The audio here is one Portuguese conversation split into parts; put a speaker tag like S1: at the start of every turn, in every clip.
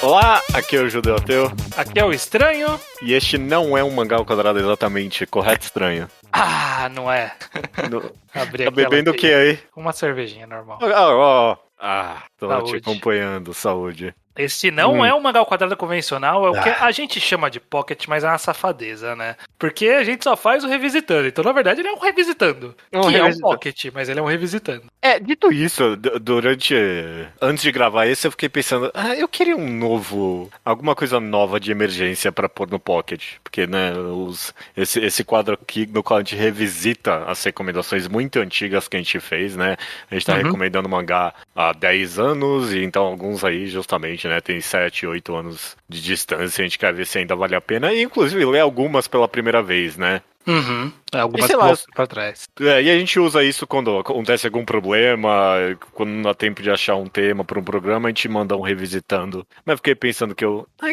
S1: Olá, aqui é o Judeu Ateu.
S2: Aqui é o Estranho.
S1: E este não é um mangá ao quadrado exatamente, correto, Estranho?
S2: Ah, não é.
S1: Tá bebendo o que aí?
S2: Uma cervejinha normal.
S1: Tô
S2: Saúde.
S1: te acompanhando, saúde.
S2: Este não é um mangá ao quadrado convencional, é o que a gente chama de pocket, mas é uma safadeza, né? Porque a gente só faz o revisitando. Então, na verdade, ele é um revisitando. É um pocket, mas ele é um revisitando.
S1: Dito isso, antes de gravar esse, eu fiquei pensando, eu queria alguma coisa nova de emergência pra pôr no Pocket. Porque, né, esse quadro aqui no qual a gente revisita as recomendações muito antigas que a gente fez, né? A gente tá recomendando mangá há 10 anos, e então alguns aí, justamente, né, tem 7, 8 anos de distância, a gente quer ver se ainda vale a pena, e inclusive ler algumas pela primeira vez, né?
S2: Algumas coisas pra trás.
S1: E a gente usa isso quando acontece algum problema, quando não dá tempo de achar um tema para um programa, a gente manda um revisitando. Mas fiquei pensando que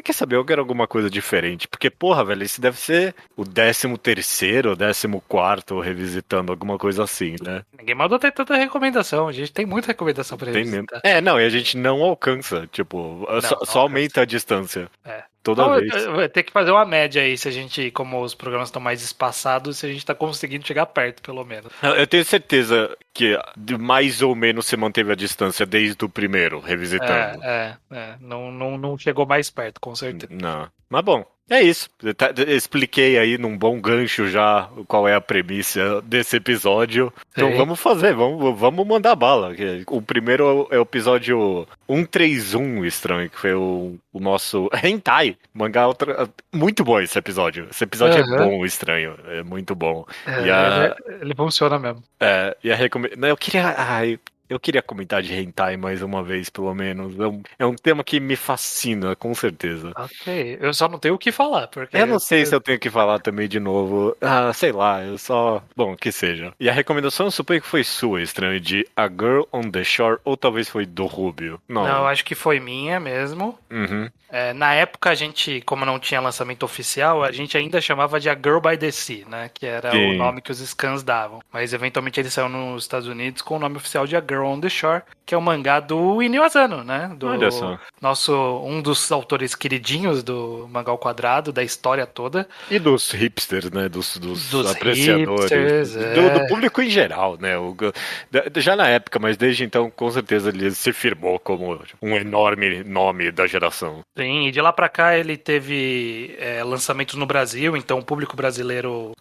S1: quer saber, eu quero alguma coisa diferente. Porque, porra, velho, esse deve ser o 13º, 14º revisitando, alguma coisa assim, né?
S2: Ninguém mandou ter tanta recomendação, a gente tem muita recomendação pra revisitar.
S1: E a gente não alcança, só aumenta a distância. Toda vez.
S2: Vai ter que fazer uma média aí, se a gente, como os programas estão mais espaçados, se a gente tá conseguindo chegar perto, pelo menos.
S1: Eu tenho certeza que mais ou menos você manteve a distância desde o primeiro, revisitando.
S2: Não chegou mais perto, com certeza.
S1: Não. Mas bom, é isso. Expliquei aí num bom gancho já qual é a premissa desse episódio. Então vamos fazer, vamos mandar bala. O primeiro é o episódio 131, Estranho, que foi o nosso Hentai. Mangá muito bom esse episódio. Esse episódio é bom, Estranho. É muito bom.
S2: Ele funciona mesmo.
S1: E a recomendação. Eu queria comentar de hentai mais uma vez, pelo menos. É um tema que me fascina, com certeza.
S2: Ok, eu só não tenho o que falar, porque...
S1: Eu não sei se eu tenho que falar também de novo. Sei lá, Bom, que seja. E a recomendação eu suponho que foi sua, Estranho, de A Girl on the Shore, ou talvez foi do Rubio.
S2: Não, eu acho que foi minha mesmo. Na época, a gente, como não tinha lançamento oficial, a gente ainda chamava de A Girl by the Sea, né? Que era o nome que os scans davam. Mas, eventualmente, ele saiu nos Estados Unidos com o nome oficial de A Girl on the Shore, que é o mangá do Inio Asano, né?
S1: Olha só.
S2: Um dos autores queridinhos do mangá ao quadrado, da história toda.
S1: E dos hipsters, né? Dos apreciadores.
S2: Hipsters,
S1: do público em geral, né? Já na época, mas desde então, com certeza, ele se firmou como um enorme nome da geração.
S2: Sim, e de lá pra cá ele teve lançamentos no Brasil, então o público brasileiro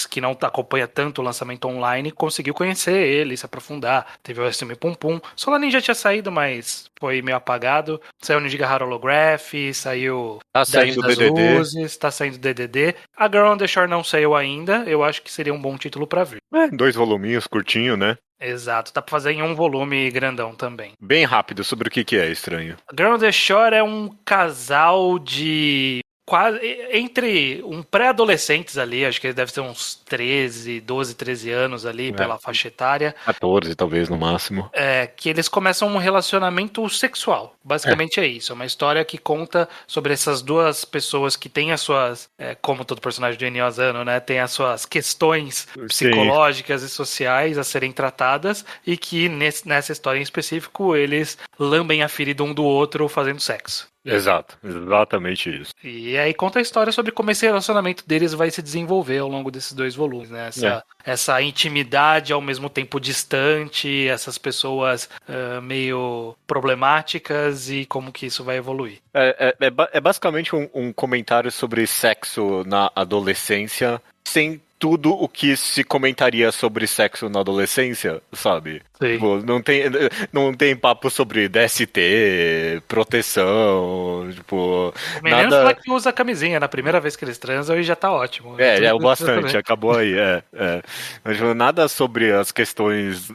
S2: que não acompanha tanto o lançamento online conseguiu conhecer ele, se aprofundar. Teve o SM Pum Pum. Solanin já tinha saído, mas foi meio apagado. Saiu Nijigahara Holograph, saiu...
S1: Tá saindo DDD.
S2: Tá saindo DDD. A Girl on the Shore não saiu ainda, eu acho que seria um bom título pra vir.
S1: 2 voluminhos, curtinho, né?
S2: Exato, dá pra fazer em um volume grandão também.
S1: Bem rápido, sobre o que é, Estranho?
S2: A Girl on the Shore é um casal de... quase entre pré-adolescentes ali, acho que eles devem ter uns 12, 13 anos ali, pela faixa etária.
S1: 14, talvez, no máximo.
S2: Que eles começam um relacionamento sexual. Basicamente é isso. É uma história que conta sobre essas duas pessoas que têm as suas, como todo personagem do Inio Asano, né, tem as suas questões psicológicas e sociais a serem tratadas, e que nessa história em específico eles lambem a ferida um do outro fazendo sexo.
S1: Exato, exatamente isso.
S2: E aí conta a história sobre como esse relacionamento deles vai se desenvolver ao longo desses 2 volumes, né? Essa intimidade ao mesmo tempo distante, essas pessoas meio problemáticas e como que isso vai evoluir.
S1: É basicamente um comentário sobre sexo na adolescência, sem tudo o que se comentaria sobre sexo na adolescência, sabe? Tipo, não tem papo sobre DST, proteção, tipo...
S2: O menino fala que usa camisinha na primeira vez que eles transam e já tá ótimo.
S1: O bastante, acabou aí, Mas nada sobre as questões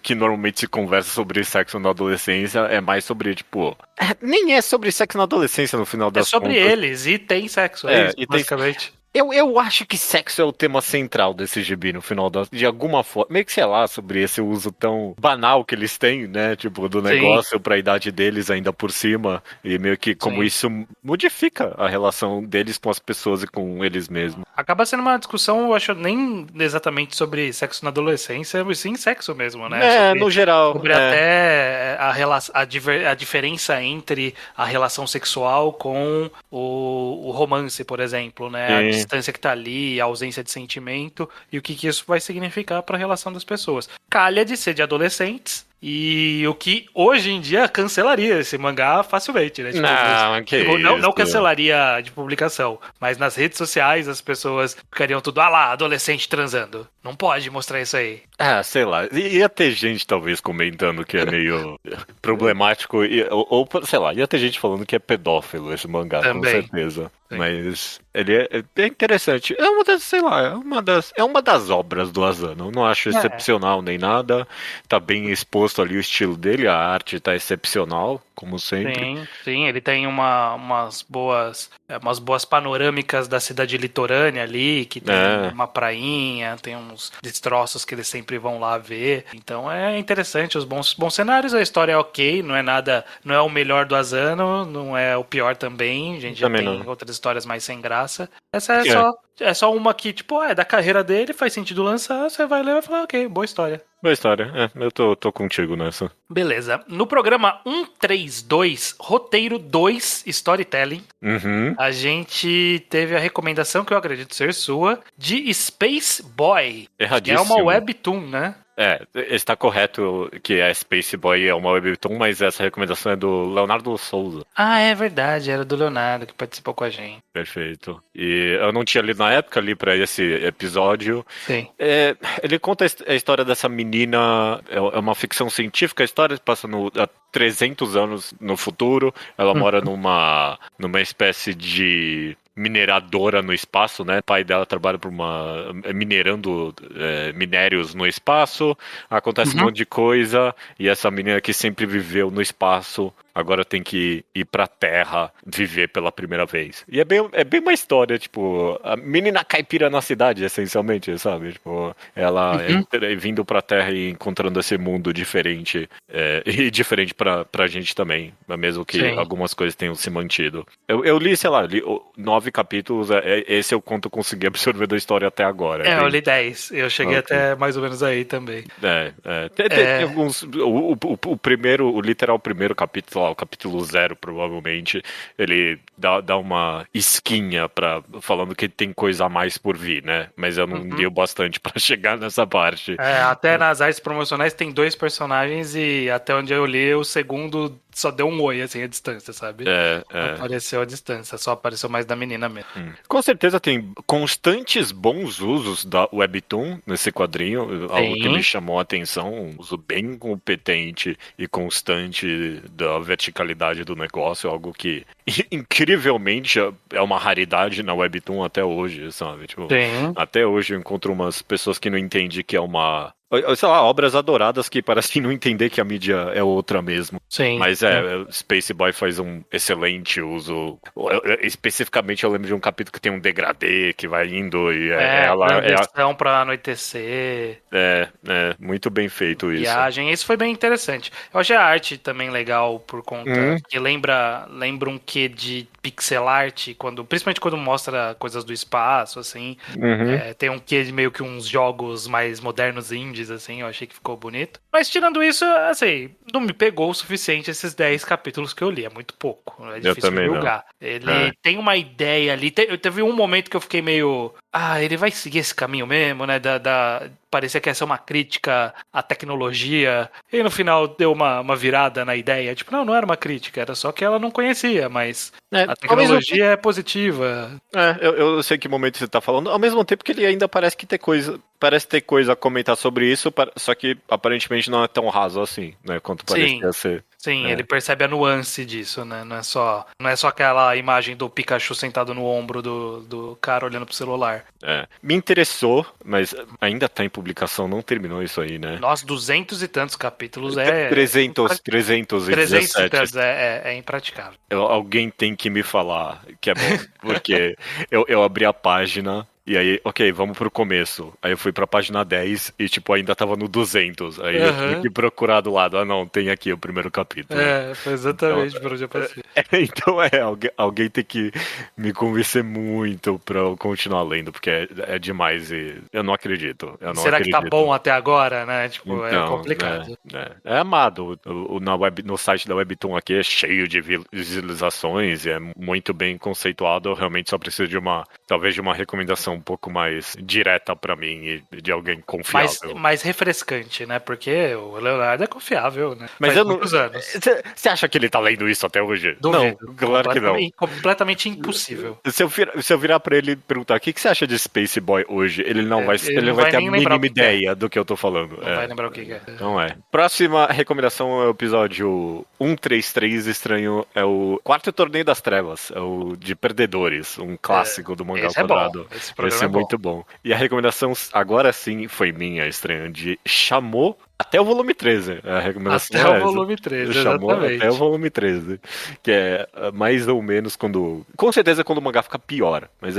S1: que normalmente se conversa sobre sexo na adolescência, é mais sobre, tipo... Nem é sobre sexo na adolescência, no final das contas.
S2: É sobre eles, e tem sexo, basicamente.
S1: Eu acho que sexo é o tema central desse gibi, no final de alguma forma. Meio que, sei lá, sobre esse uso tão banal que eles têm, né? Tipo, do negócio pra idade deles ainda por cima. E meio que como isso modifica a relação deles com as pessoas e com eles mesmos.
S2: Acaba sendo uma discussão, eu acho, nem exatamente sobre sexo na adolescência, mas sim sexo mesmo, né?
S1: No geral.
S2: Sobre até a diferença entre a relação sexual com o romance, por exemplo, né? A distância que tá ali, a ausência de sentimento e o que isso vai significar para a relação das pessoas. Calha de ser de adolescentes. E o que hoje em dia cancelaria esse mangá facilmente, né? Tipo, não cancelaria de publicação, mas nas redes sociais as pessoas ficariam tudo, lá, adolescente transando. Não pode mostrar isso aí.
S1: Sei lá. Ia ter gente talvez comentando que é meio problemático, ou sei lá, ia ter gente falando que é pedófilo esse mangá, também. Com certeza. Sim. Mas ele é interessante. É uma das, sei lá, é uma das obras do Asano. Eu não acho excepcional nem nada. Tá bem exposto ali o estilo dele, a arte tá excepcional, como sempre.
S2: Sim, ele tem umas boas panorâmicas da cidade litorânea ali, que tem uma prainha, tem uns destroços que eles sempre vão lá ver. Então é interessante, os bons cenários, a história é ok, não é o melhor do Asano, não é o pior também. A gente já tem outras histórias mais sem graça. Essa é só uma que, tipo, é da carreira dele, faz sentido lançar, você vai ler e vai falar, ok, boa história.
S1: Boa história, eu tô contigo nessa.
S2: Beleza. No programa 132, roteiro 2, storytelling, a gente teve a recomendação, que eu acredito ser sua, de Space Boy.
S1: Erradíssimo.
S2: Que é uma webtoon, né?
S1: Está correto que a Space Boy é uma webtoon, mas essa recomendação é do Leonardo Souza.
S2: É verdade, era do Leonardo que participou com a gente.
S1: Perfeito. E eu não tinha lido na época, li pra esse episódio.
S2: Sim.
S1: Ele conta a história dessa menina, é uma ficção científica, a história passa há 300 anos no futuro. Ela mora numa espécie de mineradora no espaço, né? O pai dela trabalha minerando minérios no espaço. Acontece um monte de coisa e essa menina que sempre viveu no espaço agora tem que ir pra Terra viver pela primeira vez. E é bem uma história, tipo, a menina caipira na cidade, essencialmente, sabe? Tipo, ela vindo pra Terra e encontrando esse mundo diferente, e diferente pra gente também, mesmo que algumas coisas tenham se mantido. Eu li, sei lá, 9 capítulos, esse é o quanto eu consegui absorver da história até agora.
S2: Eu li 10, eu cheguei até mais ou menos aí também.
S1: Tem alguns, o literal primeiro capítulo, o capítulo 0, provavelmente, ele dá uma isquinha falando que tem coisa a mais por vir, né? Mas eu não li o bastante pra chegar nessa parte.
S2: Até nas artes promocionais tem 2 personagens e até onde eu li, o segundo só deu um oi, assim, à distância, sabe? Apareceu à distância, só apareceu mais da menina mesmo.
S1: Com certeza tem constantes bons usos da Webtoon nesse quadrinho, algo que me chamou a atenção, um uso bem competente e constante da verticalidade do negócio, algo que incrivelmente é uma raridade na Webtoon até hoje, sabe? Tipo, até hoje eu encontro umas pessoas que não entendem que é uma... sei lá, obras adoradas que parecem não entender que a mídia é outra mesmo. Mas Space Boy faz um excelente uso. Especificamente eu lembro de um capítulo que tem um degradê que vai indo e
S2: transição pra anoitecer.
S1: Muito bem feito isso.
S2: Viagem, isso foi bem interessante. Eu achei a arte também legal por conta que lembra um quê de pixel art, principalmente quando mostra coisas do espaço, assim. Tem um quê de meio que uns jogos mais modernos indies, assim, eu achei que ficou bonito. Mas tirando isso, assim, não me pegou o suficiente esses 10 capítulos que eu li, é muito pouco, é difícil julgar. Ele tem uma ideia ali, teve um momento que eu fiquei meio... ele vai seguir esse caminho mesmo, né, parecia que essa é uma crítica à tecnologia, e no final deu uma virada na ideia, tipo, não era uma crítica, era só que ela não conhecia, mas a tecnologia é positiva.
S1: Eu sei que momento você tá falando, ao mesmo tempo que ele ainda parece ter coisa a comentar sobre isso, só que aparentemente não é tão raso assim, né, quanto parecia ser.
S2: Sim, ele percebe a nuance disso, né? Não é só aquela imagem do Pikachu sentado no ombro do cara olhando pro celular.
S1: Me interessou, mas ainda tá publicação não terminou isso aí, né?
S2: Nós, 200 e tantos capítulos 300 e tantos, é impraticável.
S1: Alguém tem que me falar que é bom, porque eu abri a página. E aí, ok, vamos pro começo. Aí eu fui pra página 10 e, tipo, ainda tava no 200. Aí eu tive que procurar do lado. Ah, não, tem aqui o primeiro capítulo.
S2: Foi exatamente por onde eu passei.
S1: Então, alguém tem que me convencer muito pra eu continuar lendo, porque é demais e eu não acredito.
S2: Será que tá bom até agora, né? Tipo,
S1: então,
S2: é complicado.
S1: É amado. No site da Webtoon aqui é cheio de visualizações e é muito bem conceituado. Eu realmente só preciso talvez de uma recomendação um pouco mais direta pra mim e de alguém confiável.
S2: Mais refrescante, né? Porque o Leonardo é confiável, né?
S1: Mas
S2: faz muitos anos.
S1: Você acha que ele tá lendo isso até hoje?
S2: Duvido.
S1: Não, claro que não.
S2: Completamente impossível.
S1: Se eu virar pra ele e perguntar o que você acha de Space Boy hoje, ele não vai ter a mínima ideia do que eu tô falando.
S2: Não vai lembrar o que é.
S1: Não é. Próxima recomendação é o episódio 133 Estranho. É o quarto torneio das trevas. É o de Perdedores, um clássico do mangá ao quadrado. Esse é muito bom. E a recomendação, agora sim, foi minha, Estranho, de Chamou até o volume 13. A recomendação
S2: até o volume 13,
S1: Chamou
S2: exatamente.
S1: até o volume 13. Que é mais ou menos quando... Com certeza é quando o mangá fica pior. Mas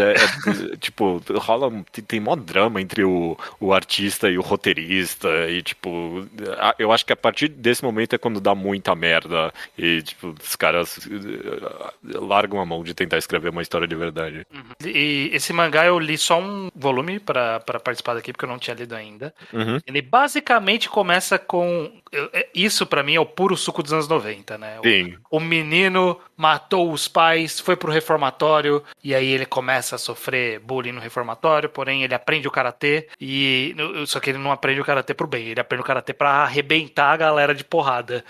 S1: tipo, rola... Tem mó drama entre o artista e o roteirista. E, tipo... Eu acho que a partir desse momento é quando dá muita merda. E, tipo, os caras largam a mão de tentar escrever uma história de verdade.
S2: E esse mangá eu li só um volume pra participar daqui, porque eu não tinha lido ainda.
S1: Ele
S2: basicamente começa com... Isso pra mim é o puro suco dos anos 90, né?
S1: Sim.
S2: O menino matou os pais, foi pro reformatório, e aí ele começa a sofrer bullying no reformatório, porém ele aprende o karatê, só que ele não aprende o karatê pro bem, ele aprende o karatê pra arrebentar a galera de porrada.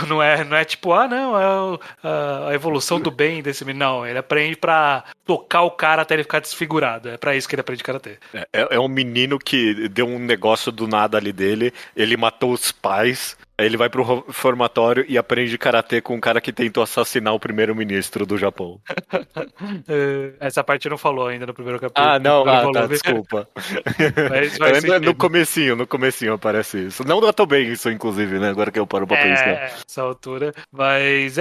S2: Não é tipo, a evolução do bem desse menino. Não, ele aprende pra tocar o cara até ele ficar desfigurado. É pra isso que ele aprende karatê.
S1: É um menino que deu um negócio do nada ali dele, ele matou os pais, aí ele vai pro reformatório e aprende karatê com um cara que tentou assassinar o primeiro-ministro do Japão.
S2: Essa parte não falou ainda no primeiro capítulo.
S1: Ah, não, tá, desculpa.
S2: Mas
S1: no comecinho aparece isso. Não notou bem isso, inclusive, né? Agora que eu paro pra pensar.
S2: Essa altura. Mas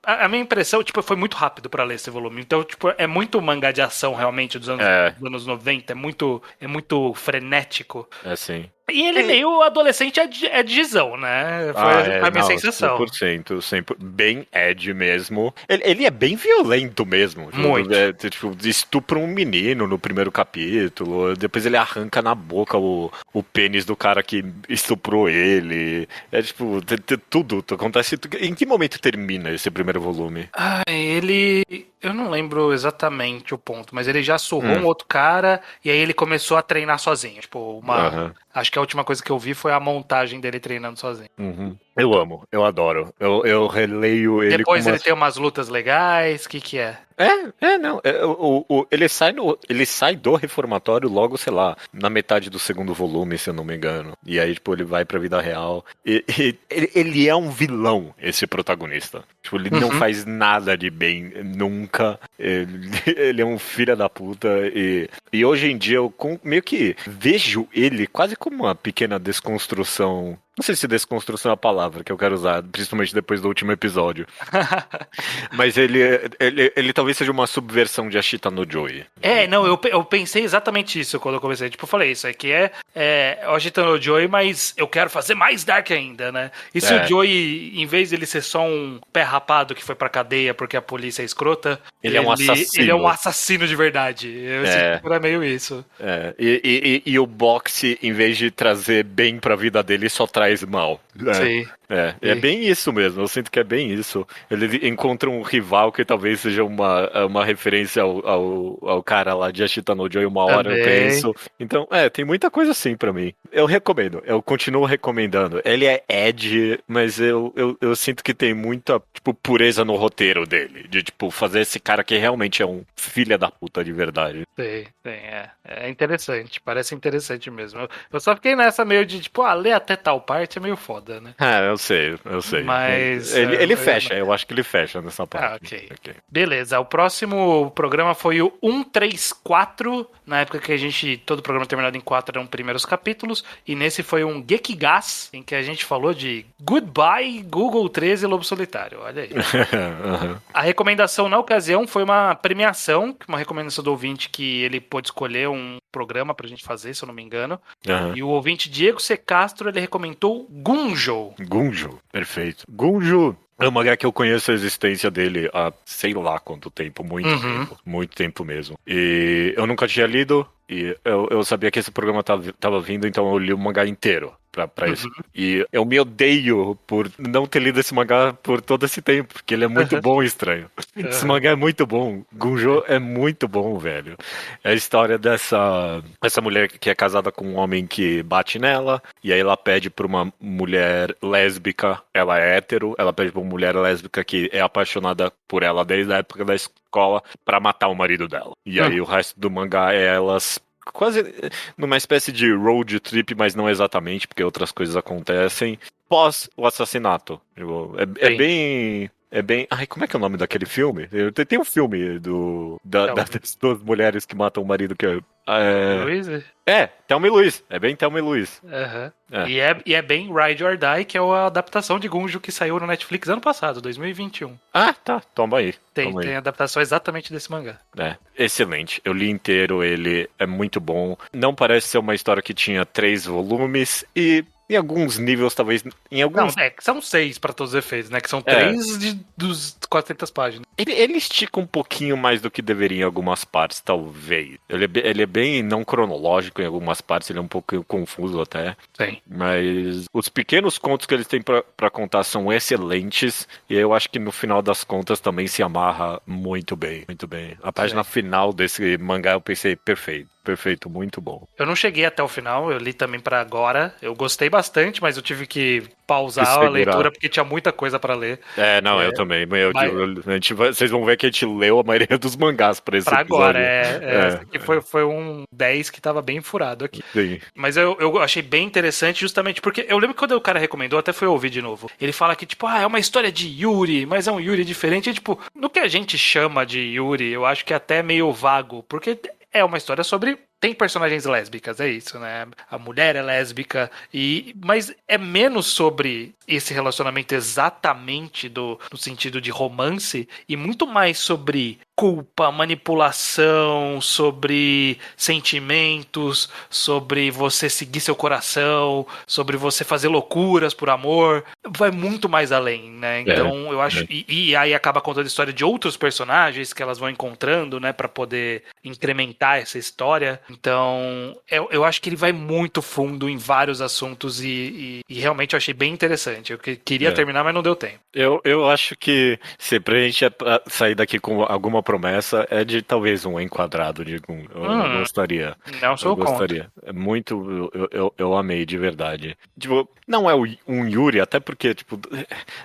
S2: a minha impressão, tipo, foi muito rápido pra ler esse volume. Então, tipo, é muito mangá de ação, realmente, dos anos 90. É muito frenético.
S1: É, sim.
S2: E ele meio adolescente edgizão, né? Foi a minha sensação.
S1: 100%, bem Ed mesmo. Ele é bem violento mesmo.
S2: Muito.
S1: Tipo, estupra um menino no primeiro capítulo, depois ele arranca na boca o pênis do cara que estuprou ele. É tipo, tudo acontece. Em que momento termina esse primeiro volume?
S2: Eu não lembro exatamente o ponto, mas ele já surrou um outro cara e aí ele começou a treinar sozinho. Tipo, acho que a última coisa que eu vi foi a montagem dele treinando sozinho.
S1: Eu amo, eu adoro. Eu releio ele.
S2: Depois ele tem umas lutas legais, o que é?
S1: Não. Ele sai do reformatório logo, sei lá, na metade do segundo volume, se eu não me engano. E aí, tipo, ele vai pra vida real. Ele é um vilão, esse protagonista. Tipo, ele não faz nada de bem, nunca. Ele é um filho da puta. E hoje em dia eu meio que vejo ele quase como uma pequena desconstrução. Não sei se desconstrução é a palavra que eu quero usar, principalmente depois do último episódio. Mas ele talvez seja uma subversão de Ashita no Joy.
S2: Eu pensei exatamente isso quando eu comecei. Tipo, eu falei, isso aqui é o Ashita no Joy, mas eu quero fazer mais dark ainda, né? E se o Joy, em vez de ele ser só um pé rapado que foi pra cadeia porque a polícia é escrota,
S1: ele é um assassino.
S2: Ele é um assassino de verdade. Eu senti que era meio isso.
S1: E o boxe, em vez de trazer bem pra vida dele, só traz mal.
S2: Sim.
S1: É bem isso mesmo, eu sinto que é bem isso. Ele encontra um rival que talvez seja uma referência ao cara lá de Ashita no Joy, uma hora eu penso. Então, tem muita coisa assim pra mim. Eu recomendo, eu continuo recomendando. Ele é Ed, mas eu sinto que tem muita, tipo, pureza no roteiro dele. De, tipo, fazer esse cara que realmente é um filho da puta de verdade.
S2: Tem, é interessante, parece interessante mesmo. Eu só fiquei nessa meio de, tipo, lê até tal parte é meio foda, né?
S1: Eu sei.
S2: Mas...
S1: Ele fecha, eu acho que ele fecha nessa parte.
S2: Ok. Beleza, o próximo programa foi o 134, na época que todo o programa terminado em 4 eram primeiros capítulos, e nesse foi um Gekigas, em que a gente falou de Goodbye, Google 13 e Lobo Solitário, olha aí.
S1: Uhum.
S2: A recomendação na ocasião foi uma premiação, uma recomendação do ouvinte que ele pôde escolher um programa pra gente fazer, se eu não me engano.
S1: Uhum.
S2: E o ouvinte Diego C. Castro, ele recomendou Gunjo.
S1: Gunjo, perfeito. Gunjo é uma mangá que eu conheço a existência dele há sei lá quanto tempo, muito tempo mesmo. E eu nunca tinha lido, e eu sabia que esse programa tava vindo, então eu li o mangá inteiro pra isso. E eu me odeio por não ter lido esse mangá por todo esse tempo, porque ele é muito bom e estranho. Esse mangá é muito bom. Gunjo é muito bom, velho. É a história dessa mulher que é casada com um homem que bate nela, e aí ela pede pra uma mulher lésbica, ela é hétero, ela pede pra uma mulher lésbica que é apaixonada por ela desde a época da escola pra matar o marido dela. E aí o resto do mangá é elas quase numa espécie de road trip, mas não exatamente, porque outras coisas acontecem pós o assassinato. É bem. Ai, como é que é o nome daquele filme? Tem um filme das duas mulheres que matam o marido que
S2: Luiz?
S1: Thelma e Louise. É bem Thelma e Louise.
S2: E é bem Ride or Die, que é a adaptação de Gunjo que saiu no Netflix ano passado, 2021.
S1: Ah, tá. Toma aí.
S2: Tem adaptação exatamente desse mangá.
S1: Excelente. Eu li inteiro, ele é muito bom. Não parece ser uma história que tinha 3 volumes e em alguns níveis, talvez.
S2: Não, são 6 para todos os efeitos, né? Que são 3 dos 400 páginas.
S1: Ele estica um pouquinho mais do que deveria em algumas partes, talvez. Ele é bem não cronológico em algumas partes, ele é um pouco confuso até.
S2: Sim.
S1: Mas os pequenos contos que eles têm pra contar são excelentes. E eu acho que no final das contas também se amarra muito bem. Muito bem. A página final desse mangá eu pensei, perfeito, muito bom.
S2: Eu não cheguei até o final, eu li também pra agora. Eu gostei bastante, mas eu tive que pausar a leitura porque tinha muita coisa pra ler.
S1: Eu também. Vocês vão ver que a gente leu a maioria dos mangás pra esse episódio.
S2: Esse aqui foi um 10 que tava bem furado aqui.
S1: Sim.
S2: Mas eu achei bem interessante justamente porque eu lembro que quando o cara recomendou, até foi ouvir de novo. Ele fala que, tipo, é uma história de Yuri, mas é um Yuri diferente. E, tipo, no que a gente chama de Yuri, eu acho que é até meio vago, porque é uma história sobre... Tem personagens lésbicas, é isso, né? A mulher é lésbica, mas é menos sobre esse relacionamento exatamente no sentido de romance e muito mais sobre culpa, manipulação, sobre sentimentos, sobre você seguir seu coração, sobre você fazer loucuras por amor. Vai muito mais além, né? Então, eu acho... E aí acaba contando a história de outros personagens que elas vão encontrando, né? Pra poder incrementar essa história. Então, eu acho que ele vai muito fundo em vários assuntos e realmente eu achei bem interessante. Eu queria terminar, mas não deu tempo.
S1: Eu acho que se pra gente sair daqui com alguma promessa é de talvez um enquadrado de Gun. Eu gostaria.
S2: Não sou
S1: gostaria. É muito. Eu amei, de verdade. Tipo, não é um Yuri, até porque, tipo,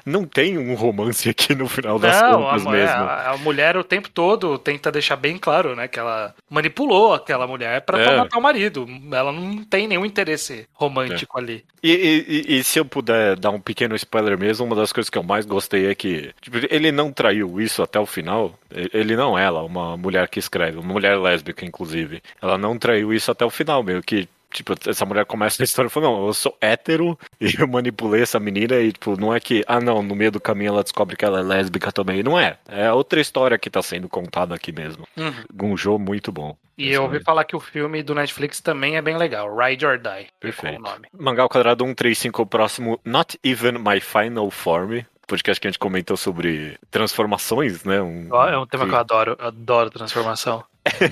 S1: não tem um romance aqui no final das contas mesmo.
S2: A mulher o tempo todo tenta deixar bem claro, né, que ela manipulou aquela mulher pra matar o marido. Ela não tem nenhum interesse romântico ali.
S1: E se eu puder dar um pequeno spoiler mesmo, uma das coisas que eu mais gostei é que tipo, ele não traiu isso até o final. Ele não, ela, uma mulher que escreve, uma mulher lésbica, inclusive. Ela não traiu isso até o final, meio que. Tipo, essa mulher começa a história falando, não, eu sou hétero e eu manipulei essa menina e, tipo, não é que, não, no meio do caminho ela descobre que ela é lésbica também. Não é. É outra história que tá sendo contada aqui mesmo. Gunjo, muito bom.
S2: E eu ouvi falar que o filme do Netflix também é bem legal, Ride or Die.
S1: Perfeito.
S2: O nome.
S1: Mangá ao quadrado 135, o próximo, Not Even My Final Form. Podcast que a gente comentou sobre transformações, né?
S2: É um tema que eu adoro transformação.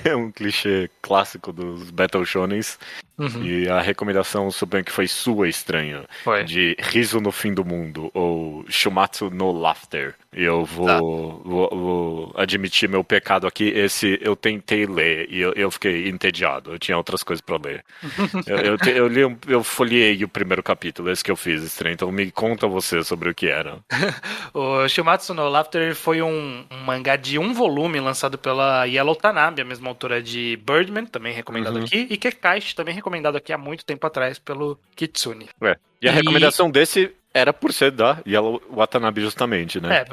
S1: É um clichê clássico dos Battle Shonens. E a recomendação, suponho que foi sua, estranho.
S2: Foi.
S1: De Riso no Fim do Mundo, ou Shumatsu no Laughter. E eu vou admitir meu pecado aqui. Esse eu tentei ler e eu fiquei entediado. Eu tinha outras coisas pra ler. Eu li, eu folheei o primeiro capítulo, esse que eu fiz, estranho. Então me conta você sobre o que era.
S2: O Shimatsu no Laughter foi um mangá de um volume lançado pela Yellow Tanabe, a mesma autora de Birdman, também recomendado aqui, e Kekaishi, também recomendado aqui há muito tempo atrás pelo Kitsune.
S1: E a recomendação desse era por ser da Yellow Watanabe justamente, né?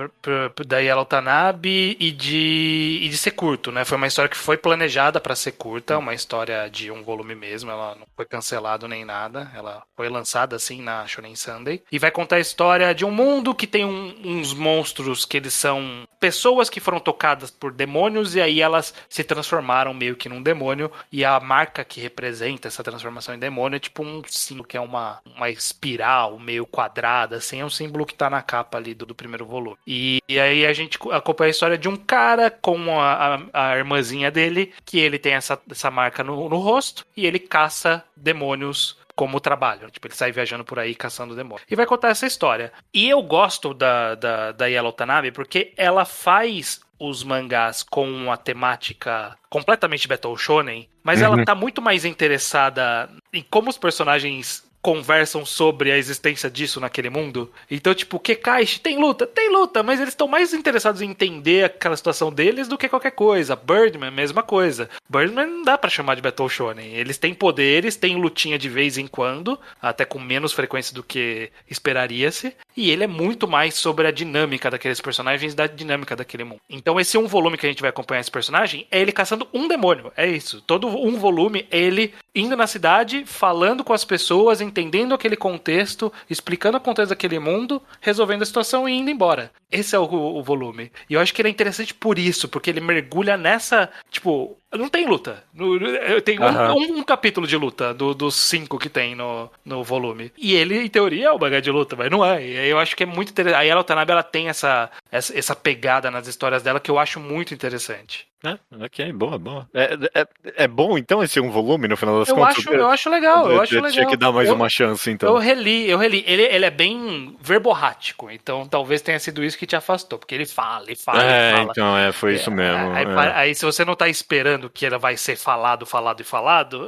S2: Da Yellow Tanabe e de ser curto, né? Foi uma história que foi planejada pra ser curta, uma história de um volume mesmo, ela não foi cancelada nem nada, ela foi lançada assim na Shonen Sunday, e vai contar a história de um mundo que tem uns monstros que eles são pessoas que foram tocadas por demônios e aí elas se transformaram meio que num demônio, e a marca que representa essa transformação em demônio é tipo um símbolo que é uma espiral meio quadrada, assim, é um símbolo que tá na capa ali do primeiro volume. E aí a gente acompanha a história de um cara com a irmãzinha dele, que ele tem essa marca no rosto, e ele caça demônios como trabalho. Tipo, ele sai viajando por aí caçando demônios. E vai contar essa história. E eu gosto da Yellow Tanabe porque ela faz os mangás com uma temática completamente Battle Shonen, mas ela tá muito mais interessada em como os personagens conversam sobre a existência disso naquele mundo. Então, tipo, Kekaishi, tem luta, mas eles estão mais interessados em entender aquela situação deles do que qualquer coisa. Birdman, mesma coisa. Birdman não dá pra chamar de Battle Shonen. Eles têm poderes, têm lutinha de vez em quando, até com menos frequência do que esperaria-se, e ele é muito mais sobre a dinâmica daqueles personagens, da dinâmica daquele mundo. Então, esse um volume que a gente vai acompanhar esse personagem é ele caçando um demônio, é isso. Todo um volume é ele indo na cidade, falando com as pessoas, entendendo aquele contexto, explicando o contexto daquele mundo, resolvendo a situação e indo embora. Esse é o volume. E eu acho que ele é interessante por isso, porque ele mergulha nessa, tipo, não tem luta. Tem um capítulo de luta dos 5 que tem no volume. E ele, em teoria, é o mangá de luta, mas não é. E aí eu acho que é muito interessante. A Yellow Tanabe, ela tem essa pegada nas histórias dela que eu acho muito interessante.
S1: Ok, boa. É bom, então, esse um volume, no final das contas?
S2: Eu acho legal,
S1: Tinha que dar mais uma chance, então.
S2: Eu reli. Ele é bem verborrático, então talvez tenha sido isso que te afastou, porque ele fala.
S1: Então, foi isso mesmo.
S2: Aí se você não tá esperando que ela vai ser falado,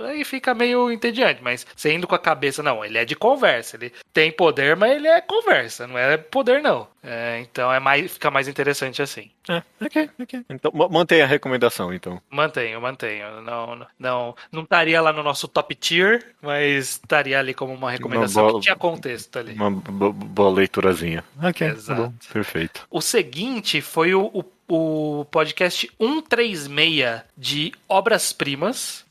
S2: aí fica meio entediante, mas você indo com a cabeça, não, ele é de conversa, ele tem poder, mas ele é conversa, não é poder não. Então fica mais interessante assim.
S1: Ok. Então, mantém a recomendação, então.
S2: Mantenho. Não estaria lá no nosso top tier, mas estaria ali como uma recomendação que tinha contexto ali.
S1: Uma boa leiturazinha. Ok,
S2: exato.
S1: Tá bom, perfeito.
S2: O seguinte foi o podcast 136 de Obras-Primas,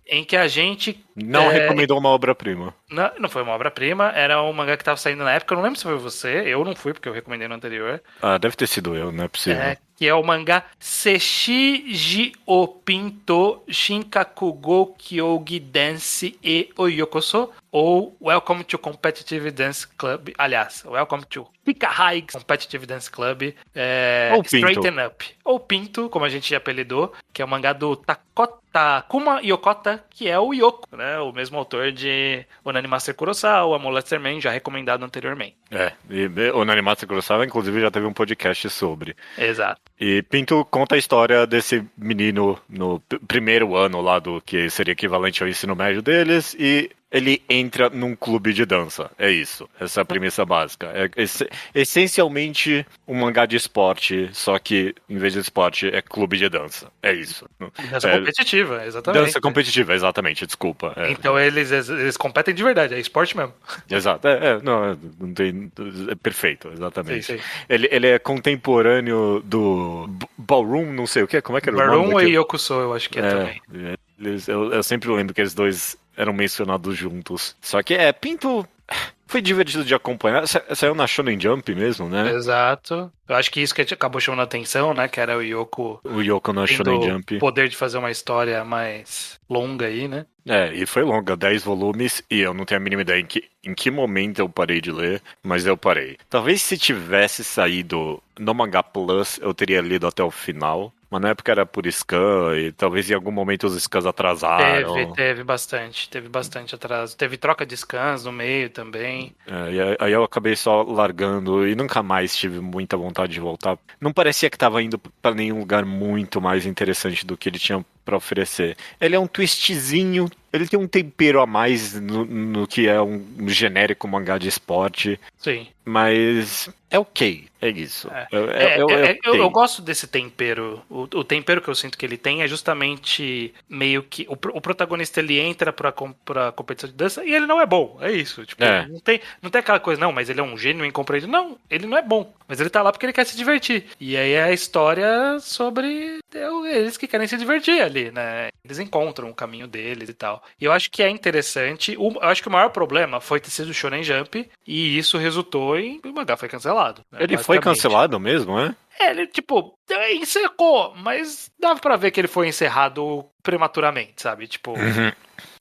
S2: em que a gente...
S1: Não recomendou uma obra-prima.
S2: Não foi uma obra-prima, era um mangá que tava saindo na época, eu não lembro se foi você, eu não fui porque eu recomendei no anterior.
S1: Deve ter sido eu, não é possível.
S2: Que é o mangá Seishiji o Pinto Shinkakugo Kyogi Dance e Oyokoso, ou Welcome to Competitive Dance Club, aliás, Welcome to Hikahai Competitive Dance Club,
S1: ou
S2: Straighten Up, ou Pinto, como a gente apelidou, que é o mangá do Takuma Yokota, que é o Yoko, né, o mesmo autor de Onanimaster Kurosawa, Amuletsu Man, já recomendado anteriormente.
S1: E Onanimaster Kurosawa, inclusive, já teve um podcast sobre.
S2: Exato.
S1: E Pinto conta a história desse menino no primeiro ano lá do que seria equivalente ao ensino médio deles, e ele entra num clube de dança. É isso. Essa é a premissa básica. É essencialmente um mangá de esporte, só que em vez de esporte é clube de dança. É isso.
S2: Dança competitiva, exatamente.
S1: Dança competitiva, exatamente, desculpa.
S2: Então eles competem de verdade, é esporte mesmo.
S1: Exato. Não tem. É perfeito, exatamente.
S2: Sim.
S1: Ele é contemporâneo do Ballroom, não sei o que. Como é que era o nome?
S2: Ballroom e Yokuso, eu acho que é também.
S1: Eu sempre lembro que eles dois eram mencionados juntos. Só que Pinto foi divertido de acompanhar. Saiu na Shonen Jump mesmo, né?
S2: Exato. Eu acho que isso que acabou chamando a atenção, né? Que era o Yoko.
S1: O Yoko na Shonen Jump.
S2: O poder de fazer uma história mais longa aí, né?
S1: E foi longa, 10 volumes, e eu não tenho a mínima ideia em que momento eu parei de ler, mas eu parei. Talvez se tivesse saído no Manga Plus, eu teria lido até o final, Mas na época era por scan e talvez em algum momento os scans atrasaram.
S2: Teve bastante atraso. Teve troca de scans no meio também.
S1: Aí eu acabei só largando e nunca mais tive muita vontade de voltar. Não parecia que tava indo pra nenhum lugar muito mais interessante do que ele tinha pra oferecer. Ele é um twistzinho, ele tem um tempero a mais no que é um genérico mangá de esporte.
S2: Sim.
S1: Mas é ok, é isso.
S2: Eu gosto desse tempero. O tempero que eu sinto que ele tem é justamente meio que. O protagonista ele entra pra competição de dança e ele não é bom. É isso. Tipo, não tem aquela coisa, não, mas ele é um gênio incompreendido. Não, ele não é bom. Mas ele tá lá porque ele quer se divertir. E aí é a história sobre eles que querem se divertir ali, né? Eles encontram o caminho deles e tal. E eu acho que é interessante. Eu acho que o maior problema foi ter sido o Shonen Jump e isso resultou em o mangá foi cancelado. Né,
S1: ele foi cancelado mesmo, é?
S2: Ele, tipo, encerrou, mas dava pra ver que ele foi encerrado prematuramente, sabe? Tipo,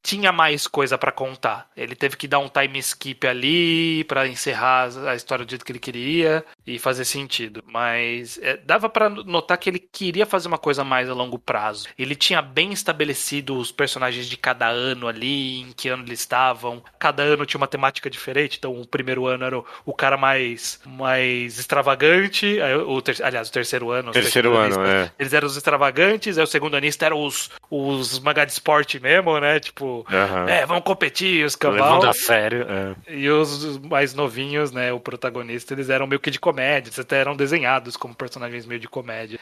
S2: tinha mais coisa pra contar. Ele teve que dar um time skip ali pra encerrar a história do jeito que ele queria e fazer sentido. Mas dava pra notar que ele queria fazer uma coisa mais a longo prazo. Ele tinha bem estabelecido os personagens de cada ano ali, em que ano eles estavam. Cada ano tinha uma temática diferente. Então, o primeiro ano era o cara mais extravagante. Aliás, o terceiro ano. Eles eram os extravagantes. Aí o segundo anista eram os mangá de esporte mesmo, né? Tipo, vamos competir, os cavalos.
S1: Levando a sério.
S2: E os mais novinhos, né? O protagonista, eles eram meio que de comédia. Eles até eram desenhados como personagens meio de comédia.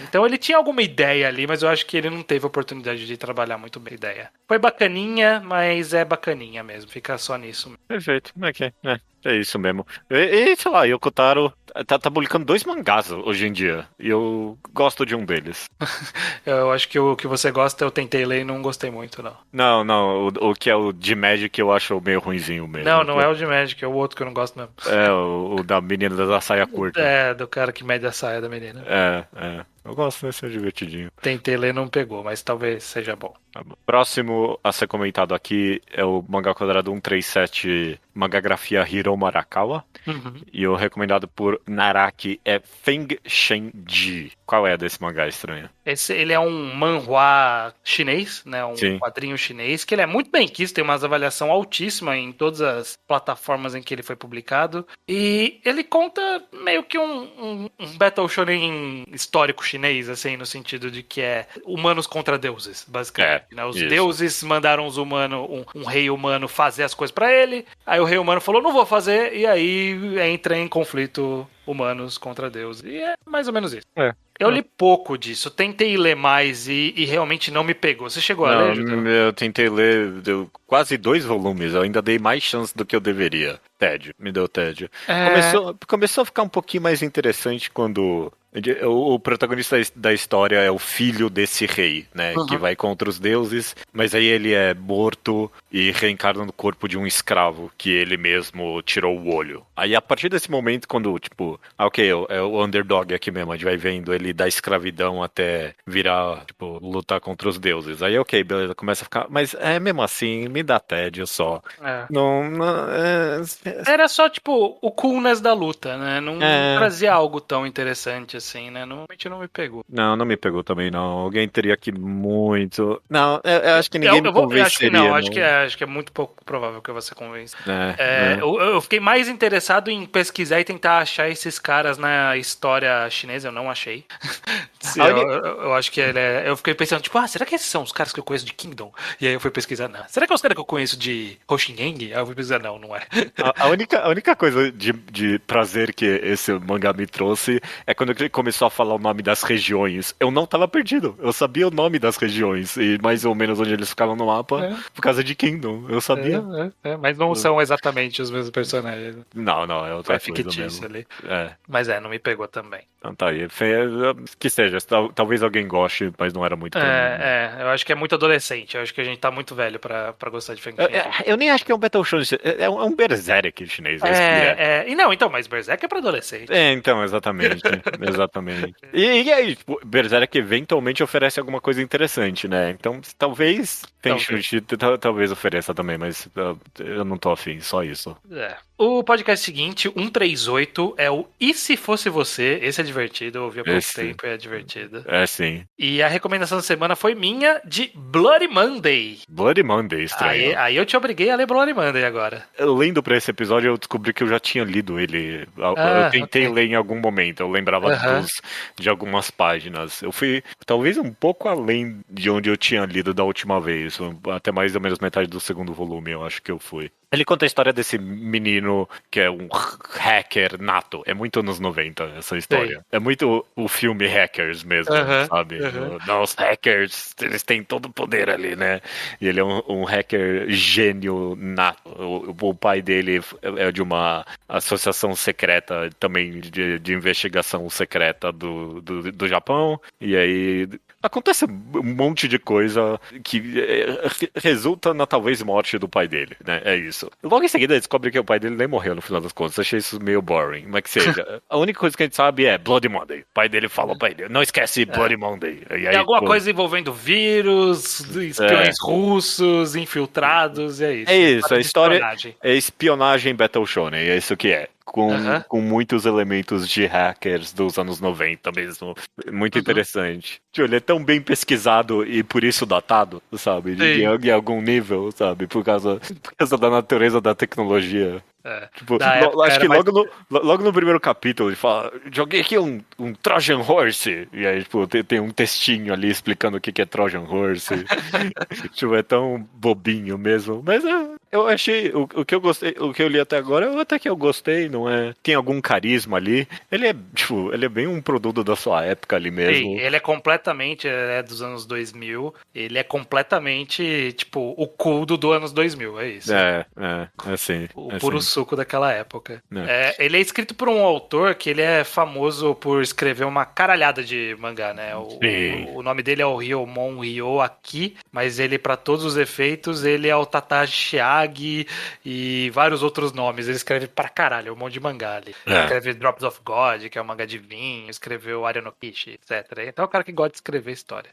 S2: Então ele tinha alguma ideia ali, mas eu acho que ele não teve oportunidade de trabalhar muito bem a ideia. Foi bacaninha, mas é bacaninha mesmo. Fica só nisso mesmo.
S1: Perfeito. Ok. É isso mesmo. E sei lá, Yoko Taro tá publicando 2 mangás hoje em dia. E eu gosto de um deles.
S2: Eu acho que o que você gosta eu tentei ler e não gostei muito, não.
S1: Não. O que é o de Magic eu acho meio ruinzinho mesmo.
S2: Não é o de Magic, é o outro que eu não gosto mesmo.
S1: É, o da menina da saia curta.
S2: É, do cara que mede a saia da menina.
S1: Eu gosto desse, é divertidinho.
S2: Tentei ler, não pegou, mas talvez seja bom.
S1: Próximo a ser comentado aqui é o mangá quadrado 137 Mangagrafia Hiromu Arakawa. E o recomendado por Naraki é Feng Shenji. Qual é desse mangá estranho?
S2: Ele é um manhwa chinês, né? Um quadrinho chinês, que ele é muito bem quisto, tem uma avaliação altíssima em todas as plataformas em que ele foi publicado. E ele conta meio que um Battle Shonen histórico chinês, assim, no sentido de que é humanos contra deuses, basicamente. Né? Os deuses mandaram os humanos, um rei humano fazer as coisas pra ele, aí o rei humano falou, não vou fazer, e aí entra em conflito humanos contra deuses. E é mais ou menos isso. Eu li pouco disso, tentei ler mais e realmente não me pegou. Você chegou a ler, Judeu?
S1: Eu tentei ler quase 2 volumes, eu ainda dei mais chance do que eu deveria. Me deu tédio. Começou a ficar um pouquinho mais interessante quando o protagonista da história é o filho desse rei, né? Que vai contra os deuses, mas aí ele é morto e reencarna no corpo de um escravo que ele mesmo tirou o olho. Aí a partir desse momento, quando, tipo, é o underdog aqui mesmo, a gente vai vendo ele da escravidão até virar, tipo, lutar contra os deuses. Aí, beleza, começa a ficar. Mas mesmo assim, me dá tédio só.
S2: Era só, tipo, o coolness da luta, né? Não trazia algo tão interessante assim, né? Normalmente não me pegou.
S1: Não me pegou também, não. Alguém teria que muito... Não, eu acho que ninguém me convenceria.
S2: Acho que é muito pouco provável que você convença. Eu fiquei mais interessado em pesquisar e tentar achar esses caras na história chinesa. Eu não achei. Eu acho que eu fiquei pensando, tipo, será que esses são os caras que eu conheço de Kingdom? E aí eu fui pesquisar, não. Será que é os caras que eu conheço de Hoshingang? Aí eu fui pesquisar, não é.
S1: A única coisa de prazer que esse mangá me trouxe é quando ele começou a falar o nome das regiões. Eu não tava perdido. Eu sabia o nome das regiões e mais ou menos onde eles ficavam no mapa por causa de Kingdom. Eu sabia.
S2: Mas não são exatamente os mesmos personagens.
S1: Não, é outra coisa
S2: fictício
S1: mesmo.
S2: Ali. Mas não me pegou também.
S1: Então tá aí. Que seja, talvez alguém goste, mas não era muito pra mim.
S2: Eu acho que é muito adolescente. Eu acho que a gente tá muito velho pra gostar de Feng Shen.
S1: Eu nem acho que é um Battle Shonen, é um Berserk chinês.
S2: Mas Berserk é pra adolescente.
S1: Então, exatamente. exatamente. E aí, tipo, Berserk eventualmente oferece alguma coisa interessante, né? Então, talvez Tenchuchi talvez ofereça também, mas eu não tô afim, só isso.
S2: O podcast seguinte, 138, é o E Se Fosse Você? Esse é divertido, eu ouvi há pouco tempo, é divertido.
S1: É, sim.
S2: E a recomendação da semana foi minha, de Bloody Monday.
S1: Bloody Monday, estranho.
S2: Aí eu te obriguei a ler Bloody Monday agora.
S1: Lendo pra esse episódio, eu descobri que eu já tinha lido ele. Eu tentei ler em algum momento, eu lembrava de algumas páginas. Eu fui talvez um pouco além de onde eu tinha lido da última vez, até mais ou menos metade do segundo volume, eu acho que eu fui. Ele conta a história desse menino que é um hacker nato. É muito anos 90 essa história. Sim. É muito o filme Hackers mesmo, sabe? Os hackers, eles têm todo o poder ali, né? E ele é um hacker gênio nato. O pai dele é de uma associação secreta também de investigação secreta do Japão. E aí acontece um monte de coisa que resulta na talvez morte do pai dele, né? É isso. Logo em seguida descobre que o pai dele nem morreu no final das contas. Achei isso meio boring. Mas que seja, a única coisa que a gente sabe é Bloody Monday. O pai dele falou pra ele, não esquece Bloody Monday. E aí,
S2: tem alguma coisa envolvendo vírus, espiões russos, infiltrados, é isso.
S1: É isso, a história é espionagem Battle Shonen, é isso que é. Com muitos elementos de hackers dos anos 90 mesmo. Muito interessante. Ele é tão bem pesquisado e por isso datado, sabe? Em algum nível, sabe? Por causa da natureza da tecnologia. Tipo, acho que logo no primeiro capítulo ele fala, joguei aqui um Trojan Horse, e aí tipo, tem um textinho ali explicando o que é Trojan Horse. Tipo, é tão bobinho mesmo, mas eu achei, o que eu gostei, o que eu li até agora, até que eu gostei, não é? Tem algum carisma ali, ele é bem um produto da sua época ali mesmo.
S2: Sim, ele é completamente, dos anos 2000, ele é completamente, tipo, o cool do anos 2000, é isso.
S1: Assim.
S2: O puro suco daquela época. Ele é escrito por um autor que ele é famoso por escrever uma caralhada de mangá, né? O nome dele é o Ryomon Ryoaki, mas ele, pra todos os efeitos, ele é o Tatashi Shiage e vários outros nomes. Ele escreve pra caralho, um monte de mangá ali. Escreve Drops of God, que é um mangá de vinho, escreveu Arionokishi, etc. Então é um cara que gosta de escrever história.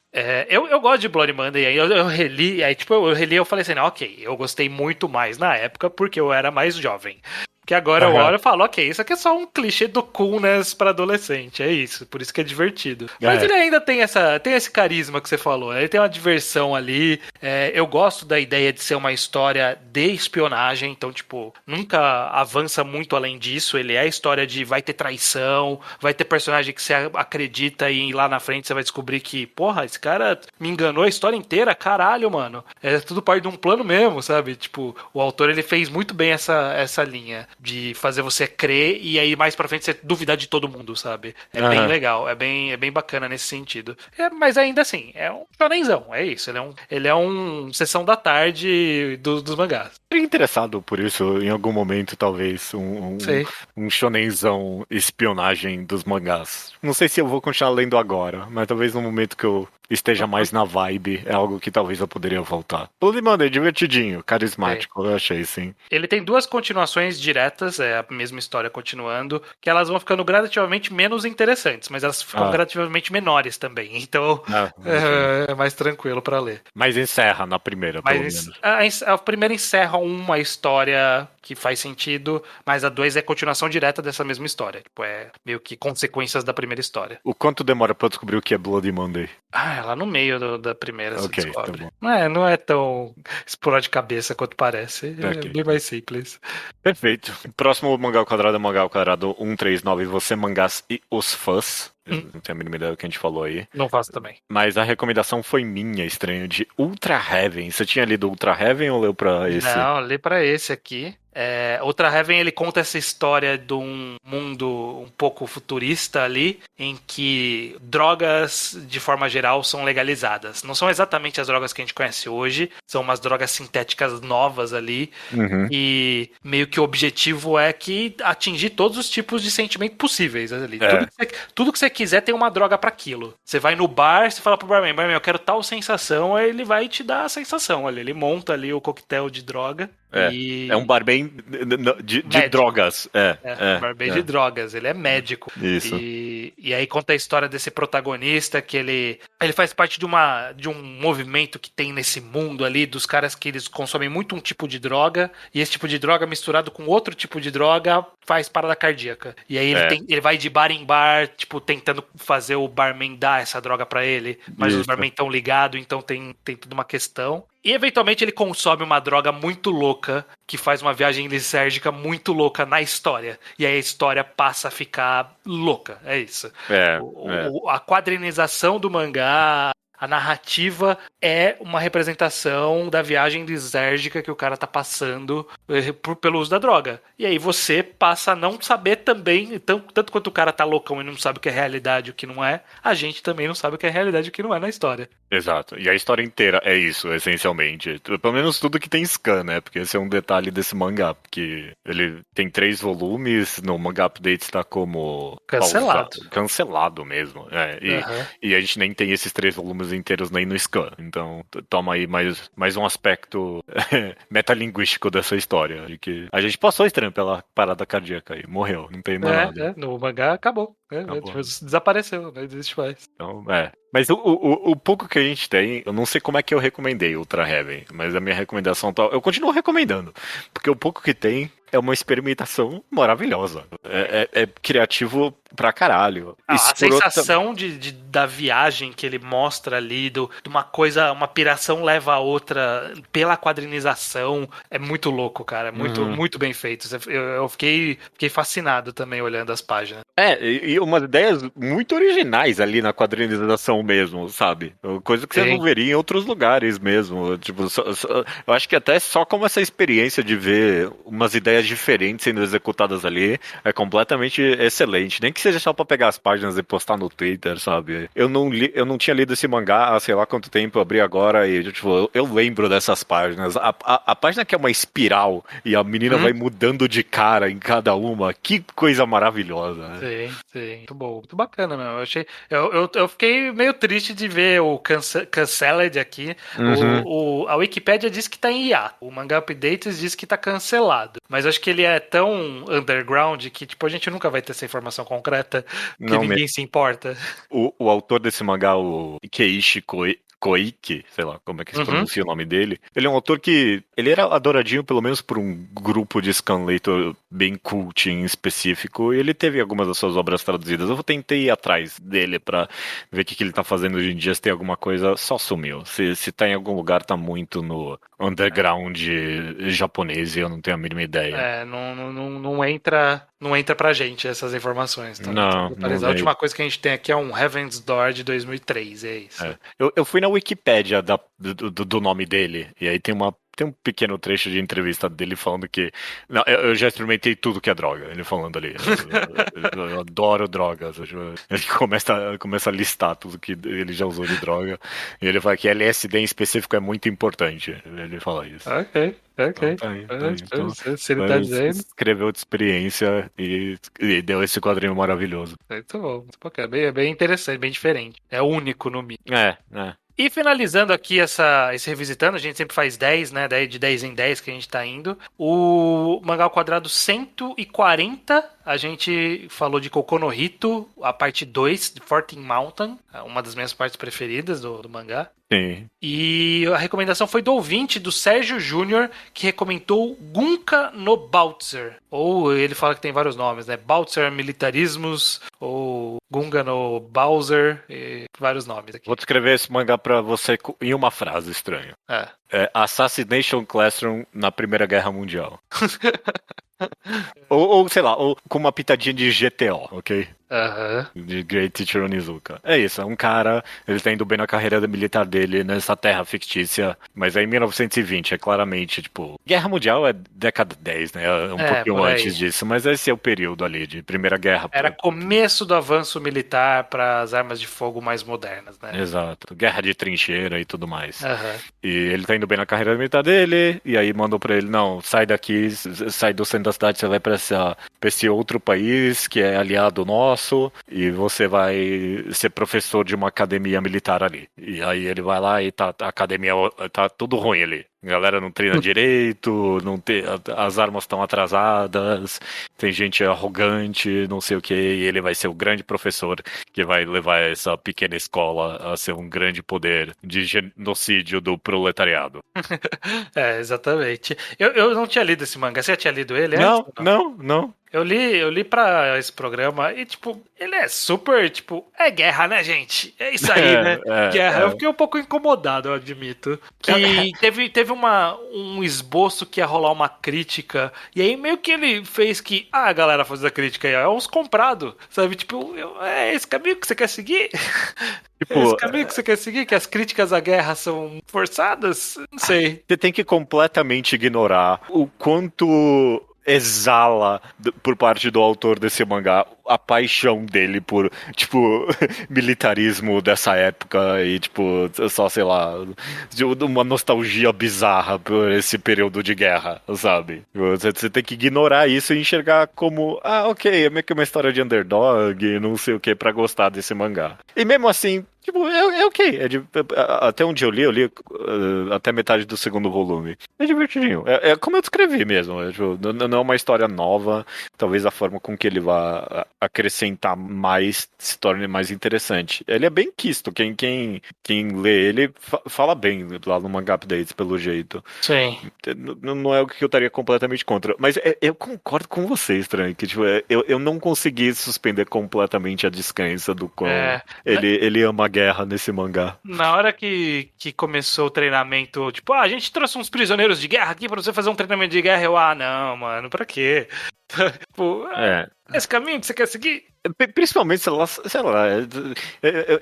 S2: Eu gosto de Bloody Monday, aí eu reli, aí tipo, eu reli e eu falei assim, ok, eu gostei muito mais na época porque eu era mais jovem. Que agora eu olho e falo, ok, isso aqui é só um clichê do coolness pra adolescente, é isso, por isso que é divertido. Mas ele ainda tem esse carisma que você falou, ele tem uma diversão ali, eu gosto da ideia de ser uma história de espionagem, então, tipo, nunca avança muito além disso, ele é a história de vai ter traição, vai ter personagem que você acredita e lá na frente você vai descobrir que, porra, esse cara me enganou a história inteira, caralho, mano, é tudo parte de um plano mesmo, sabe? Tipo, o autor, ele fez muito bem essa linha de fazer você crer e aí mais pra frente você duvidar de todo mundo, sabe? É bem legal, é bem bacana nesse sentido. Mas ainda assim, é um shonenzão, é isso. Ele é um sessão da tarde dos mangás.
S1: Fiquei interessado por isso em algum momento, talvez, um shonenzão espionagem dos mangás. Não sei se eu vou continuar lendo agora, mas talvez no momento que eu esteja mais na vibe, é algo que talvez eu poderia voltar. Bloody Monday é divertidinho, carismático, eu achei, sim.
S2: Ele tem 2 continuações diretas, é a mesma história continuando, que elas vão ficando gradativamente menos interessantes, mas elas ficam gradativamente menores também, então é mais tranquilo pra ler.
S1: Mas encerra na primeira, pelo menos.
S2: A primeira encerra uma história que faz sentido, mas a 2 é continuação direta dessa mesma história. Tipo, é meio que consequências da primeira história.
S1: O quanto demora pra descobrir o que é Bloody Monday?
S2: É lá no meio da primeira se descobre.
S1: Tá bom.
S2: Não é tão explorar de cabeça quanto parece. É bem mais simples.
S1: Perfeito. Próximo Mangá ao Quadrado é Mangá ao Quadrado 139, Você, Mangás e os Fãs. Eu não tenho a mínima ideia do que a gente falou aí.
S2: Não faço também.
S1: Mas a recomendação foi minha, estranho, de Ultra Heaven. Você tinha lido Ultra Heaven ou leu pra esse?
S2: Não, li pra esse aqui. Ultra Heaven, ele conta essa história de um mundo um pouco futurista ali, em que drogas, de forma geral, são legalizadas. Não são exatamente as drogas que a gente conhece hoje, são umas drogas sintéticas novas ali, e meio que o objetivo é que atingir todos os tipos de sentimento possíveis ali. Tudo que você quiser tem uma droga pra aquilo. Você vai no bar, você fala pro barman, eu quero tal sensação, aí ele vai te dar a sensação ali. Ele monta ali o coquetel de droga.
S1: É um barman de drogas.
S2: Barman de drogas, ele é médico.
S1: Isso.
S2: E E aí conta a história desse protagonista que ele faz parte de um movimento que tem nesse mundo ali, dos caras que eles consomem muito um tipo de droga, e esse tipo de droga misturado com outro tipo de droga faz parada cardíaca. E aí ele vai de bar em bar, tipo, tentando fazer o barman dar essa droga pra ele, mas os barman estão ligados, então tem toda uma questão. E eventualmente ele consome uma droga muito louca, que faz uma viagem lisérgica muito louca na história. E aí a história passa a ficar louca, é isso. A quadrinização do mangá, a narrativa é uma representação da viagem lisérgica que o cara tá passando pelo uso da droga. E aí você passa a não saber também, tanto quanto o cara tá loucão e não sabe o que é realidade e o que não é, a gente também não sabe o que é realidade e o que não é na história.
S1: Exato. E a história inteira é isso, essencialmente. Pelo menos tudo que tem scan, né? Porque esse é um detalhe desse mangá. Porque ele tem 3 volumes, no Manga Update está como...
S2: cancelado.
S1: Cancelado mesmo. E a gente nem tem esses 3 volumes inteiros nem no scan. Então, toma aí mais um aspecto metalinguístico dessa história. De que a gente passou estranho pela parada cardíaca aí. Morreu. Não tem mais nada.
S2: No mangá acabou. Desapareceu, não existe mais.
S1: Então, Mas o pouco que a gente tem, eu não sei como é que eu recomendei Ultra Heaven, mas a minha recomendação tal, eu continuo recomendando, porque o pouco que tem é uma experimentação maravilhosa. É criativo pra caralho.
S2: A sensação da viagem que ele mostra ali, de uma coisa, uma piração leva a outra pela quadrinização, é muito louco, cara. É muito bem feito. Eu fiquei fascinado também olhando as páginas.
S1: E umas ideias muito originais ali na quadrinização mesmo, sabe? Coisa que você não veria em outros lugares mesmo. Tipo, eu acho que até só como essa experiência de ver umas ideias diferentes sendo executadas ali é completamente excelente. Nem que seja só pra pegar as páginas e postar no Twitter, sabe? Eu não tinha lido esse mangá há sei lá quanto tempo, eu abri agora e tipo, eu lembro dessas páginas. A página que é uma espiral e a menina vai mudando de cara em cada uma, que coisa maravilhosa, né?
S2: Sim, muito bom, muito bacana mesmo. Eu fiquei meio triste de ver o Canceled aqui. A Wikipédia diz que tá em IA. O Manga Updates diz que tá cancelado. Mas eu acho que ele é tão underground que tipo, a gente nunca vai ter essa informação concreta, porque ninguém se importa.
S1: O autor desse mangá, o Ikeishi Koike, sei lá como é que se pronuncia o nome dele. Ele é um autor que... Ele era adoradinho, pelo menos por um grupo de scanlator bem cult em específico, e ele teve algumas das suas obras traduzidas. Eu tentei ir atrás dele pra ver o que ele tá fazendo hoje em dia, se tem alguma coisa, só sumiu. Se tá em algum lugar, tá muito no underground japonês, e eu não tenho a mínima ideia.
S2: Não entra pra gente essas informações. Tá?
S1: Não
S2: a última coisa que a gente tem aqui é um Heaven's Door de 2003, é isso.
S1: Eu fui na Wikipédia do nome dele, e aí tem um pequeno trecho de entrevista dele falando que... Não, eu já experimentei tudo que é droga. Ele falando ali. Eu adoro drogas. Ele começa a listar tudo que ele já usou de droga. E ele fala que LSD em específico é muito importante. Ele fala isso.
S2: Ok.
S1: Então,
S2: Se ele tá dizendo...
S1: Escreveu de experiência e deu esse quadrinho maravilhoso.
S2: Muito bom. É bem interessante, bem diferente. É único no mínimo. E finalizando aqui esse revisitando, a gente sempre faz 10, né? De 10 em 10 que a gente tá indo. O Mangá ao Quadrado 140, a gente falou de Kokono Hito, a parte 2 de 14 Mountain, uma das minhas partes preferidas do mangá.
S1: Sim.
S2: E a recomendação foi do ouvinte, do Sérgio Júnior, que recomendou Gunka no Baltzer. Ou ele fala que tem vários nomes, né? Baltzer Militarismos, ou Gunga no Bowser, e vários nomes aqui.
S1: Vou descrever esse mangá pra você em uma frase estranha. Assassination Classroom na Primeira Guerra Mundial. ou sei lá, ou com uma pitadinha de GTO, ok? De Great Teacher Onizuka. É isso, é um cara, ele tá indo bem na carreira militar dele nessa terra fictícia, mas é em 1920, é claramente, tipo, Guerra Mundial é década 10, né? É um pouquinho antes disso, mas esse é o período ali de Primeira Guerra.
S2: Era começo do avanço militar para as armas de fogo mais modernas, né?
S1: Exato, guerra de trincheira e tudo mais. E ele tá indo bem na carreira militar dele, e aí mandou pra ele, não, sai daqui, sai do centro da cidade, você vai pra esse outro país que é aliado nosso, e você vai ser professor de uma academia militar ali. E aí ele vai lá e a academia tá tudo ruim ali. A galera não treina direito, não tem, as armas estão atrasadas, tem gente arrogante, não sei o que, e ele vai ser o grande professor que vai levar essa pequena escola a ser um grande poder de genocídio do proletariado.
S2: Exatamente. Eu não tinha lido esse mangá. Você já tinha lido ele antes?
S1: Não,
S2: Ou não?
S1: não, não.
S2: Eu li pra esse programa e, tipo, ele é super, tipo, é guerra, né, gente? É isso aí, né? Guerra. Eu fiquei um pouco incomodado, eu admito. Que teve um esboço que ia rolar uma crítica, e aí meio que ele fez que, a galera faz a crítica aí, ó, é uns comprados, sabe? Tipo, é esse caminho que você quer seguir?
S1: Tipo,
S2: É esse caminho que você quer seguir? Que as críticas à guerra são forçadas? Não sei.
S1: você tem que completamente ignorar o quanto exala por parte do autor desse mangá a paixão dele por, tipo, militarismo dessa época e, tipo, só, sei lá, uma nostalgia bizarra por esse período de guerra, sabe? Você tem que ignorar isso e enxergar como, ok, é meio que uma história de underdog, não sei o que, pra gostar desse mangá. E mesmo assim, tipo, é ok. Até onde eu li até metade do segundo volume. É divertidinho. É como eu descrevi mesmo. Tipo, não é uma história nova. Talvez a forma com que ele vá acrescentar mais se torne mais interessante. Ele é bem quisto. Quem lê ele fala bem lá no Manga Updates, pelo jeito.
S2: Sim.
S1: Não é o que eu estaria completamente contra. Mas eu concordo com você, Estranho, que tipo, eu não consegui suspender completamente a descrença do quão ele ama a guerra nesse mangá.
S2: Na hora que começou o treinamento, tipo, a gente trouxe uns prisioneiros de guerra aqui pra você fazer um treinamento de guerra. Não, mano, pra quê? Tipo, esse caminho que você quer seguir?
S1: Principalmente, sei lá,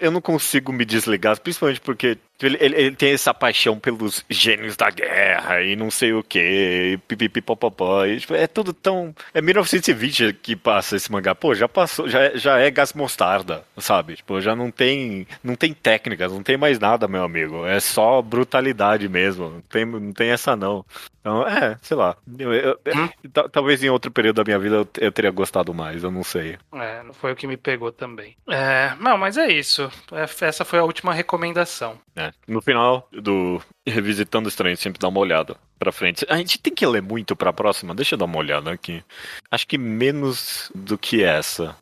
S1: eu não consigo me desligar, principalmente porque ele tem essa paixão pelos gênios da guerra e não sei o que, pipipipopopó, e tipo, é tudo tão... É 1920 que passa esse mangá, pô, já passou, já é gás mostarda, sabe? Tipo, já não tem técnicas, não tem mais nada, meu amigo, é só brutalidade mesmo, não tem essa não. Então, sei lá, talvez em outro período da minha vida eu teria gostado mais, eu não sei.
S2: Não foi o que me pegou também. Não, mas é isso. Essa foi a última recomendação.
S1: No final do Revisitando Estranho, sempre dá uma olhada pra frente. A gente tem que ler muito pra próxima? Deixa eu dar uma olhada aqui. Acho que menos do que essa.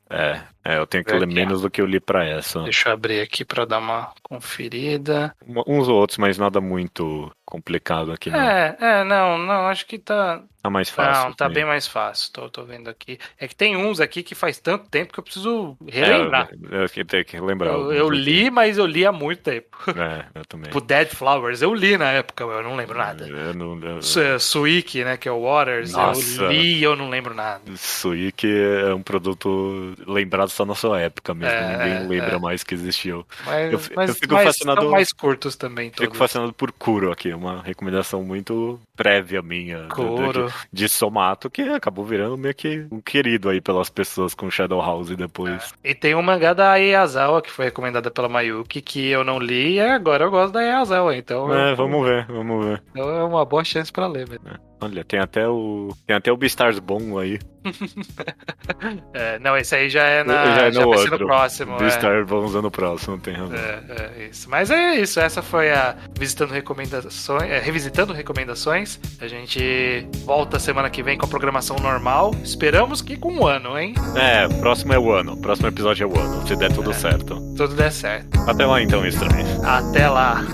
S1: Eu tenho que ler menos do que eu li pra essa.
S2: Deixa eu abrir aqui pra dar uma conferida.
S1: Uns ou outros, mas nada muito complicado aqui, não.
S2: Não, acho que tá...
S1: Tá mais fácil.
S2: Não, tá bem mais fácil. Tô vendo aqui. É que tem uns aqui que faz tanto tempo que eu preciso relembrar.
S1: Eu tenho que lembrar.
S2: Eu li, mas eu li há muito tempo.
S1: Eu também.
S2: Tipo, Dead Flowers, eu li na época, eu não lembro nada. Suiki, né, que é o Waters,
S1: Nossa.
S2: eu li e eu não lembro nada.
S1: Suiki é um produto lembrado só na sua época mesmo. Ninguém lembra mais que existiu.
S2: Mas
S1: eu fico fascinado.
S2: São mais curtos também.
S1: Fico fascinado por Kuro aqui, uma recomendação muito prévia minha.
S2: Kuro.
S1: De Somato, que acabou virando meio que um querido aí pelas pessoas com Shadow House depois.
S2: E tem um mangá da Ieyazawa, que foi recomendada pela Mayuki, que eu não li e agora eu gosto da Ieyazawa, então...
S1: Vamos ver.
S2: Então é uma boa chance pra ler, velho.
S1: Olha, tem até o Beastars bom aí.
S2: Não, esse aí já é
S1: no
S2: vai ser no próximo.
S1: Beastars vamos no próximo, tem razão.
S2: Isso. Mas é isso, essa foi a Revisitando Recomendações. A gente volta semana que vem com a programação normal. Esperamos que com um ano, hein?
S1: Próximo é o ano. Próximo episódio é o ano, se der tudo certo.
S2: Tudo der certo.
S1: Até lá então, estranho.
S2: Até lá.